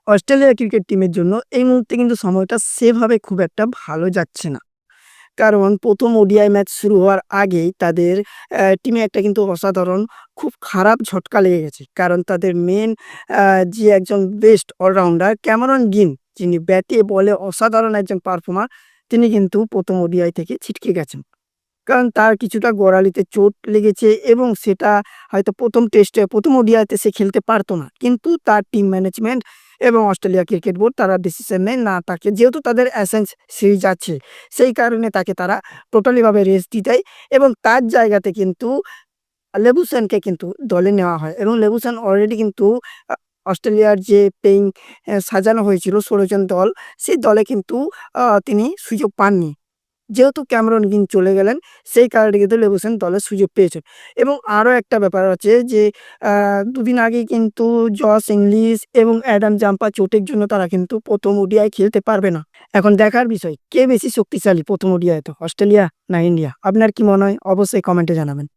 Australia cricket টিমের জন্য এই মুহূর্তে কিন্তু সময়টা সেভাবে খুব একটা ভালো যাচ্ছে না। কারণ ১ম ওডিআই ম্যাচ শুরু হওয়ার আগেই তাদের টিমে একটা কিন্তু অসাধারণ খুব খারাপ ঝটকা লেগে গেছে। কারণ তাদের মেইন আ যে একজন বেস্ট অলরাউন্ডার ক্যামেরন গ্রিন, যিনি ব্যাটে বলে অসাধারণ একজন পারফর্মার, তিনি কিন্তু ১ম ওডিআই থেকে ছিটকে গেছেন। কারণ তার কিছুটা গোড়ালিতে চোট লেগেছে এবং সেটা হয়তো ১ম টেস্টে ১ম ওডিআইতে সে খেলতে পারত না। কিন্তু তার টিম ম্যানেজমেন্ট এবং অস্ট্রেলিয়া ক্রিকেট বোর্ড তারা ডিসিশন নেয় না, তাকে যেহেতু তাদের অ্যাসেন্স সিরিজ আছে, সেই কারণে তাকে তারা টোটালি ভাবে রেস্ট দিয়ে দেয় এবং তার জায়গাতে কিন্তু লেবুসানকে কিন্তু দলে নেওয়া হয় এবং লেবুসান অলরেডি কিন্তু আ অস্ট্রেলিয়ার যে প্লেইং সাজানো হয়েছিল ১৬ জন দল, সেই দলে কিন্তু তিনি সুযোগ পাননি। যেহেতু ক্যামেরন গ্রিন চলে গেলেন, সেই কারণে কিন্তু লেবুসেন দলের সুযোগ পেয়েছেন। এবং আরো একটা ব্যাপার আছে যে আ ২ দিন আগেই কিন্তু জশ ইংলিশ এবং অ্যাডাম জাম্পা চোটের জন্য তারা কিন্তু ১ম ওডিআই খেলতে পারবে না। এখন দেখার বিষয় কে বেশি শক্তিশালী ১ম ওডিআইতে, অস্ট্রেলিয়া না ইন্ডিয়া? আপনার কি মনে হয়? অবশ্যই কমেন্টে জানাবেন।